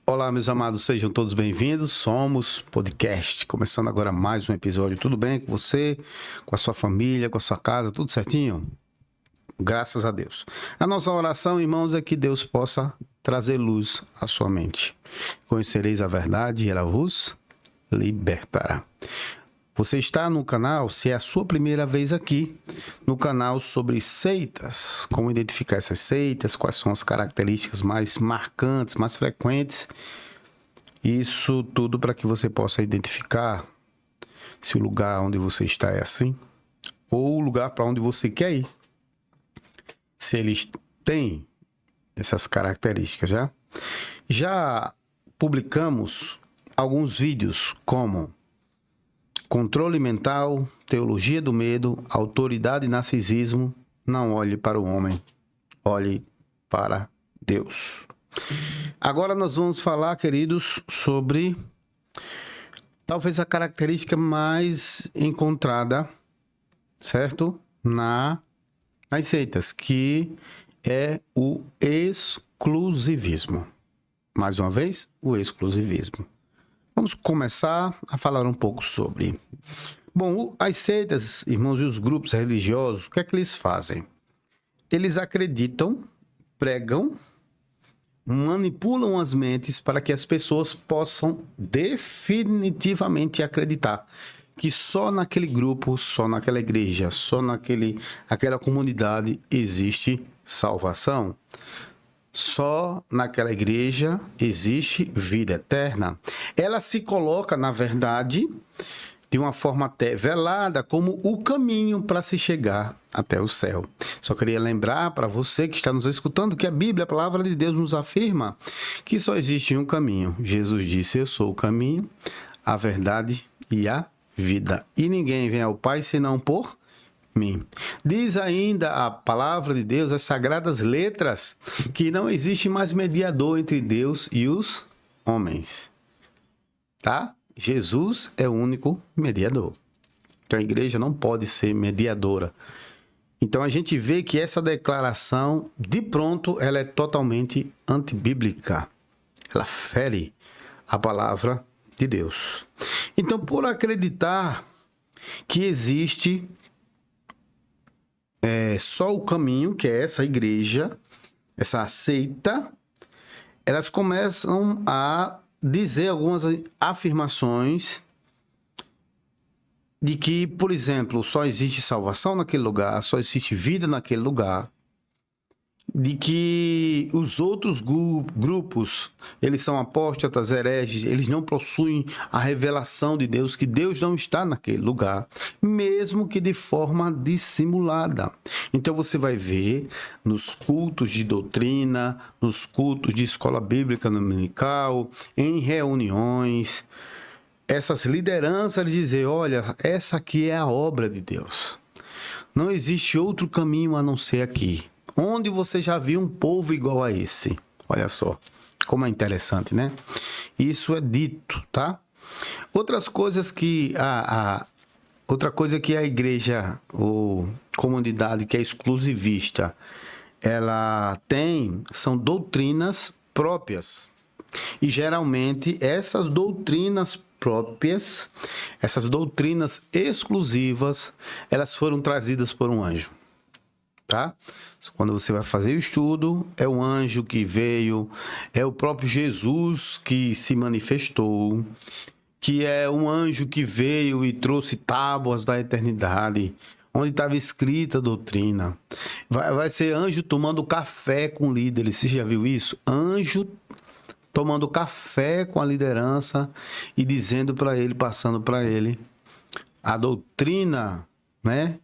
Olá, meus amados, sejam todos bem-vindos. Somos Podcast, começando agora mais um episódio. Tudo bem com você, com a sua família, com a sua casa, tudo certinho? Graças a Deus. A nossa oração, irmãos, é que Deus possa trazer luz à sua mente. Conhecereis a verdade e ela vos libertará. Você está no canal, se é a sua primeira vez aqui, no canal sobre seitas, como identificar essas seitas, quais são as características mais marcantes, mais frequentes. Isso tudo para que você possa identificar se o lugar onde você está é assim, ou o lugar para onde você quer ir. Se eles têm essas características, já? Já publicamos alguns vídeos como controle mental, teologia do medo, autoridade e narcisismo. Não olhe para o homem, olhe para Deus. Agora nós vamos falar, queridos, sobre talvez a característica mais encontrada, certo? Nas seitas, que é o exclusivismo. Mais uma vez, o exclusivismo. Vamos começar a falar um pouco sobre. Bom, as seitas, irmãos, e os grupos religiosos, o que é que eles fazem? Eles acreditam, pregam, manipulam as mentes para que as pessoas possam definitivamente acreditar que só naquele grupo, só naquela igreja, só naquela comunidade existe salvação. Só naquela igreja existe vida eterna. Ela se coloca, na verdade, de uma forma até velada, como o caminho para se chegar até o céu. Só queria lembrar para você que está nos escutando que a Bíblia, a palavra de Deus, nos afirma que só existe um caminho. Jesus disse: eu sou o caminho, a verdade e a vida. E ninguém vem ao Pai senão por mim. Diz ainda a palavra de Deus, as sagradas letras, que não existe mais mediador entre Deus e os homens. Tá? Jesus é o único mediador. Então a igreja não pode ser mediadora. Então a gente vê que essa declaração, de pronto, ela é totalmente antibíblica. Ela fere a palavra de Deus. Então, por acreditar que existe só o caminho, que é essa igreja, essa seita, elas começam a dizer algumas afirmações de que, por exemplo, só existe salvação naquele lugar, só existe vida naquele lugar, de que os outros grupos, eles são apóstatas, hereges, eles não possuem a revelação de Deus, que Deus não está naquele lugar, mesmo que de forma dissimulada. Então você vai ver nos cultos de doutrina, nos cultos de escola bíblica dominical, em reuniões, essas lideranças dizer: olha, essa aqui é a obra de Deus. Não existe outro caminho a não ser aqui. Onde você já viu um povo igual a esse? Olha só, como é interessante, né? Isso é dito, tá? Outra coisa que a igreja ou comunidade que é exclusivista, ela tem, são doutrinas próprias. E geralmente essas doutrinas próprias, essas doutrinas exclusivas, elas foram trazidas por um anjo. Tá? Quando você vai fazer o estudo, é um anjo que veio, é o próprio Jesus que se manifestou, que é um anjo que veio e trouxe tábuas da eternidade, onde estava escrita a doutrina. Vai ser anjo tomando café com líderes. Você já viu isso? Anjo tomando café com a liderança e dizendo para ele, passando para ele a doutrina, né?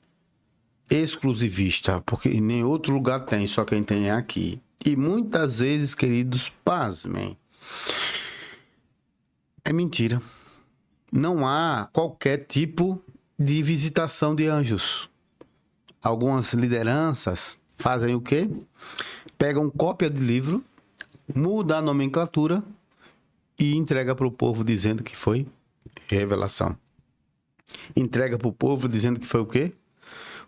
Exclusivista, porque em nenhum outro lugar tem, só quem tem é aqui. E muitas vezes, queridos, pasmem, é mentira. Não há qualquer tipo de visitação de anjos. Algumas lideranças fazem o quê? Pegam cópia de livro, muda a nomenclatura e entrega para o povo dizendo que foi revelação. Entrega para o povo dizendo que foi o quê?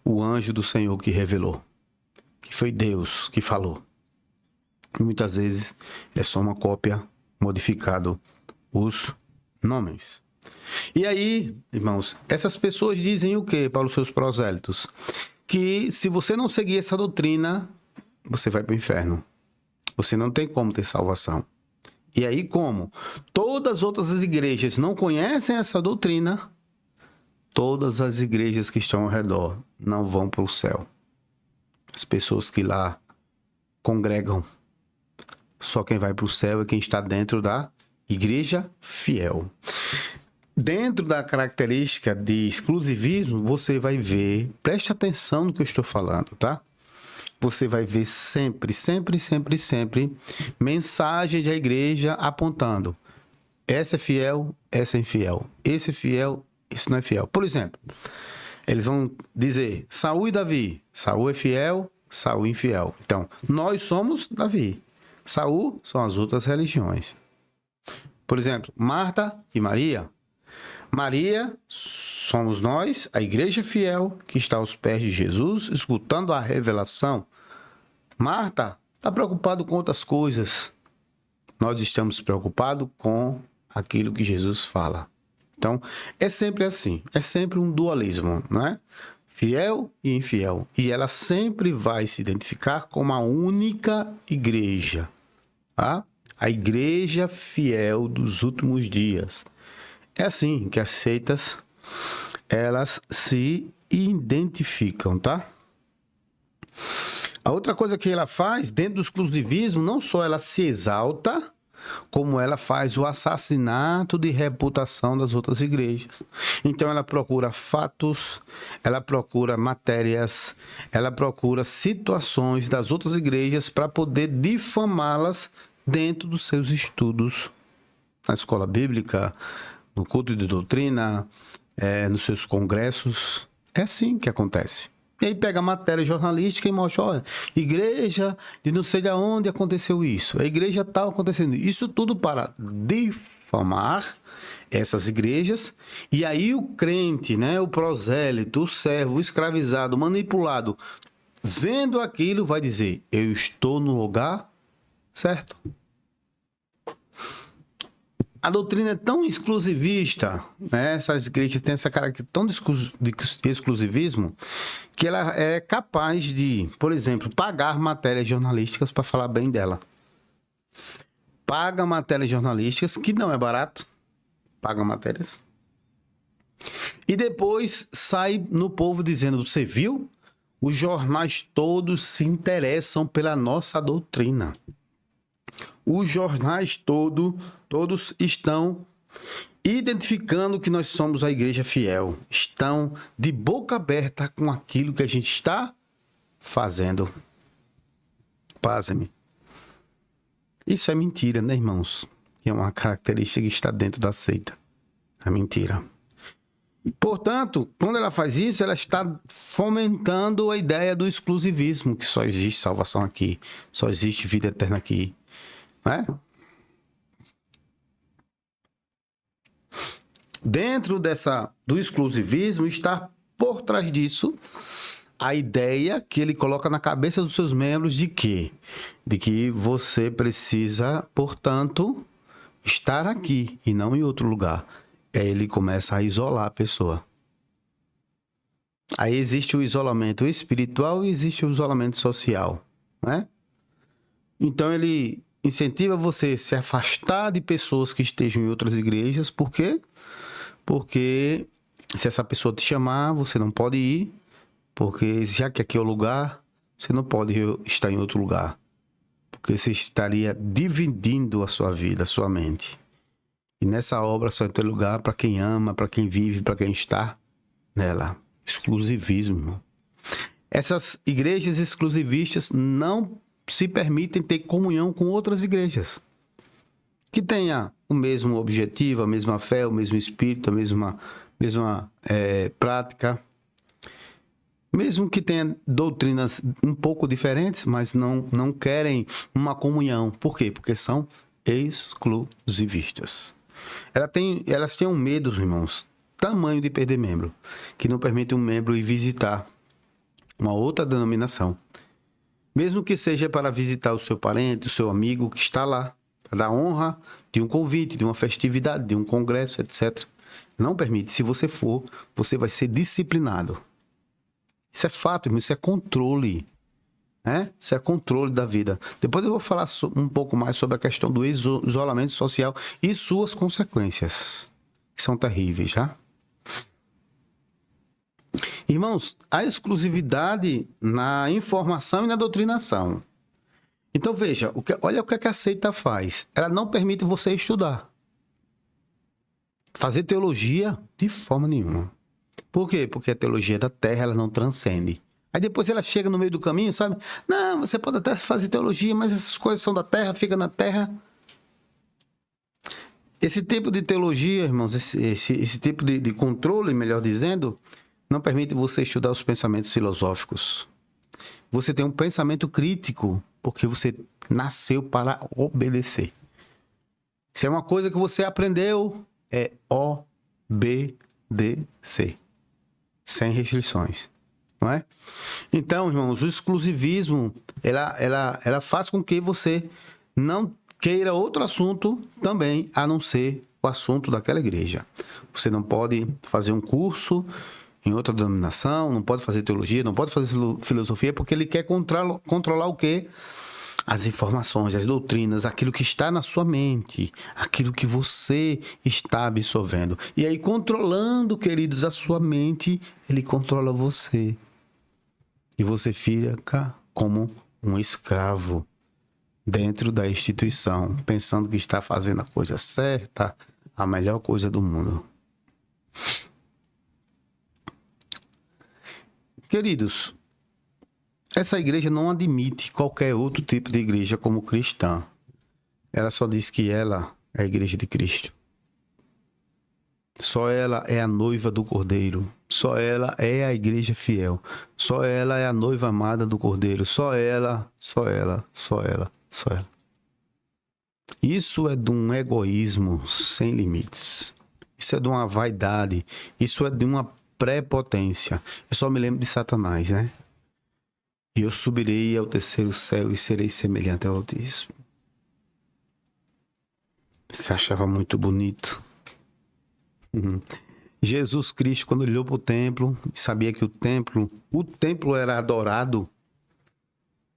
O anjo do Senhor que revelou, que foi Deus que falou. E muitas vezes é só uma cópia modificado os nomes. E aí, irmãos, essas pessoas dizem o quê para os seus prosélitos? Que se você não seguir essa doutrina, você vai para o inferno. Você não tem como ter salvação. E aí como? Todas as outras igrejas não conhecem essa doutrina, todas as igrejas que estão ao redor não vão para o céu. As pessoas que lá congregam, só quem vai para o céu é quem está dentro da igreja fiel. Dentro da característica de exclusivismo, você vai ver, preste atenção no que eu estou falando, tá? Você vai ver sempre mensagem da igreja apontando: essa é fiel, essa é infiel. Esse é fiel, isso não é fiel. Por exemplo, eles vão dizer: Saul e Davi. Saul é fiel, Saul é infiel. Então, nós somos Davi. Saul são as outras religiões. Por exemplo, Marta e Maria. Maria somos nós, a igreja fiel, que está aos pés de Jesus, escutando a revelação. Marta está preocupado com outras coisas. Nós estamos preocupados com aquilo que Jesus fala. Então, é sempre assim. É sempre um dualismo, não é? Fiel e infiel. E ela sempre vai se identificar como a única igreja. Tá? A igreja fiel dos últimos dias. É assim que as seitas, elas se identificam, tá? A outra coisa que ela faz, dentro do exclusivismo, não só ela se exalta, como ela faz o assassinato de reputação das outras igrejas. Então ela procura fatos, ela procura matérias, ela procura situações das outras igrejas para poder difamá-las dentro dos seus estudos na escola bíblica, no culto de doutrina, nos seus congressos. É assim que acontece. E aí pega a matéria jornalística e mostra: olha, igreja de não sei de onde aconteceu isso, a igreja tal acontecendo isso tudo para difamar essas igrejas. E aí o crente, né, o prosélito, o servo, o escravizado, o manipulado, vendo aquilo, vai dizer: eu estou no lugar certo. A doutrina é tão exclusivista, né? Essas igrejas têm essa característica tão de exclusivismo, que ela é capaz de, por exemplo, pagar matérias jornalísticas para falar bem dela. Paga matérias jornalísticas, que não é barato, paga matérias. E depois sai no povo dizendo: você viu? Os jornais todos se interessam pela nossa doutrina. Os jornais todos estão identificando que nós somos a igreja fiel. Estão de boca aberta com aquilo que a gente está fazendo. Pasme. Isso é mentira, né, irmãos? É uma característica que está dentro da seita. É mentira. Portanto, quando ela faz isso, ela está fomentando a ideia do exclusivismo, que só existe salvação aqui, só existe vida eterna aqui. Né? Dentro do exclusivismo está por trás disso a ideia que ele coloca na cabeça dos seus membros de quê? De que você precisa, portanto, estar aqui e não em outro lugar. Aí ele começa a isolar a pessoa. Aí existe o isolamento espiritual e existe o isolamento social, né? Então ele incentiva você a se afastar de pessoas que estejam em outras igrejas. Por quê? Porque se essa pessoa te chamar, você não pode ir. Porque já que aqui é o lugar, você não pode estar em outro lugar. Porque você estaria dividindo a sua vida, a sua mente. E nessa obra só tem lugar para quem ama, para quem vive, para quem está nela. Exclusivismo. Essas igrejas exclusivistas não se permitem ter comunhão com outras igrejas que tenha o mesmo objetivo, a mesma fé, o mesmo espírito, a mesma prática, mesmo que tenha doutrinas um pouco diferentes, mas não querem uma comunhão. Por quê? Porque são exclusivistas. Elas têm um medo, irmãos, tamanho de perder membro, que não permite um membro ir visitar uma outra denominação. Mesmo que seja para visitar o seu parente, o seu amigo que está lá. para dar honra de um convite, de uma festividade, de um congresso, etc. Não permite. Se você for, você vai ser disciplinado. Isso é fato, irmão. Isso é controle. Né? Isso é controle da vida. Depois eu vou falar um pouco mais sobre a questão do isolamento social e suas consequências, que são terríveis, já? Irmãos, a exclusividade na informação e na doutrinação. Então veja, olha o que a seita faz. Ela não permite você estudar. Fazer teologia de forma nenhuma. Por quê? Porque a teologia da terra, ela não transcende. Aí depois ela chega no meio do caminho, sabe? Não, você pode até fazer teologia, mas essas coisas são da terra, fica na terra. Esse tipo de teologia, irmãos, esse tipo de controle, melhor dizendo, não permite você estudar os pensamentos filosóficos. Você tem um pensamento crítico, porque você nasceu para obedecer. Se é uma coisa que você aprendeu, é obedecer. Sem restrições. Não é? Então, irmãos, o exclusivismo, ela faz com que você não queira outro assunto também, a não ser o assunto daquela igreja. Você não pode fazer um curso em outra denominação, não pode fazer teologia, não pode fazer filosofia, porque ele quer controlar o quê? As informações, as doutrinas, aquilo que está na sua mente, aquilo que você está absorvendo. E aí, controlando, queridos, a sua mente, ele controla você. E você fica como um escravo dentro da instituição, pensando que está fazendo a coisa certa, a melhor coisa do mundo. Queridos, essa igreja não admite qualquer outro tipo de igreja como cristã. Ela só diz que ela é a igreja de Cristo. Só ela é a noiva do Cordeiro. Só ela é a igreja fiel. Só ela é a noiva amada do Cordeiro. Só ela, só ela, só ela, só ela. Isso é de um egoísmo sem limites. Isso é de uma vaidade. Isso é de uma prepotência. Eu só me lembro de Satanás, né? E eu subirei ao terceiro céu e serei semelhante ao Altíssimo. Se achava muito bonito. Jesus Cristo, quando olhou para o templo, sabia que o templo era adorado.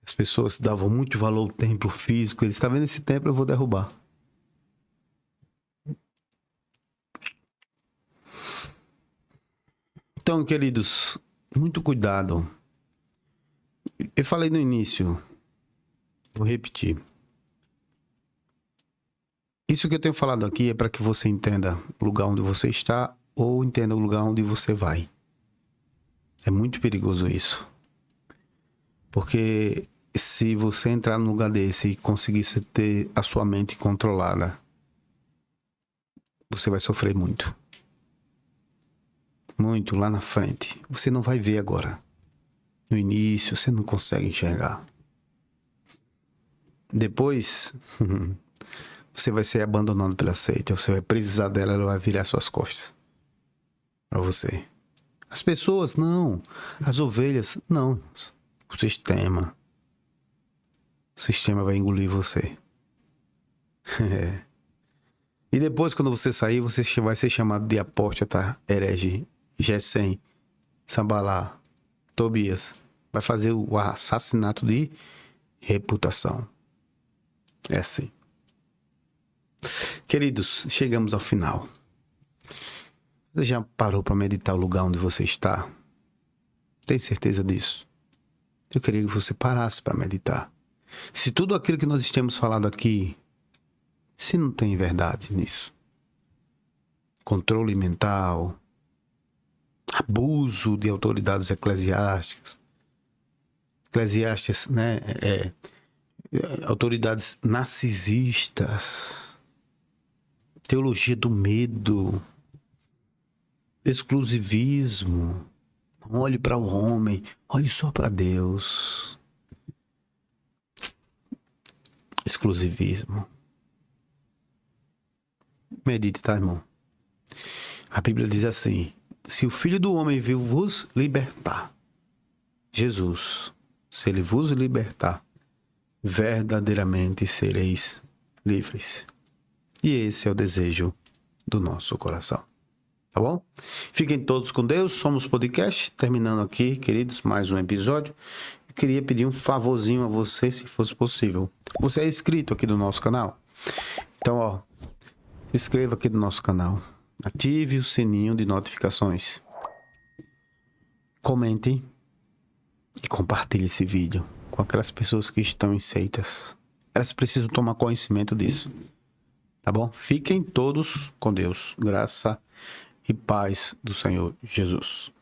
As pessoas davam muito valor ao templo físico. Ele está vendo esse templo, eu vou derrubar. Então, queridos, muito cuidado. Eu falei no início, vou repetir. Isso que eu tenho falado aqui é para que você entenda o lugar onde você está ou entenda o lugar onde você vai. É muito perigoso isso. Porque se você entrar num lugar desse e conseguir ter a sua mente controlada, você vai sofrer muito. Muito lá na frente. Você não vai ver agora. No início, você não consegue enxergar. Depois, você vai ser abandonado pela seita. Você vai precisar dela, ela vai virar suas costas para você. As pessoas, não. As ovelhas, não. O sistema vai engolir você. E depois, quando você sair, você vai ser chamado de apóstata, herege, Gesem, Sambalá, Tobias. Vai fazer o assassinato de reputação. É assim. Queridos, chegamos ao final. Você já parou para meditar o lugar onde você está? Tem certeza disso? Eu queria que você parasse para meditar. Se tudo aquilo que nós temos falado aqui, se não tem verdade nisso, controle mental, abuso de autoridades eclesiásticas, né? Autoridades narcisistas, teologia do medo, exclusivismo. Não olhe para o homem, olhe só para Deus. Exclusivismo. Medite, tá, irmão? A Bíblia diz assim: se o Filho do Homem veio vos libertar, Jesus, se ele vos libertar, verdadeiramente sereis livres. E esse é o desejo do nosso coração. Tá bom? Fiquem todos com Deus. Somos Podcast. Terminando aqui, queridos, mais um episódio. Eu queria pedir um favorzinho a você, se fosse possível. Você é inscrito aqui do nosso canal? Então, se inscreva aqui no nosso canal. Ative o sininho de notificações. Comente e compartilhe esse vídeo com aquelas pessoas que estão em seitas. Elas precisam tomar conhecimento disso. Tá bom? Fiquem todos com Deus. Graça e paz do Senhor Jesus.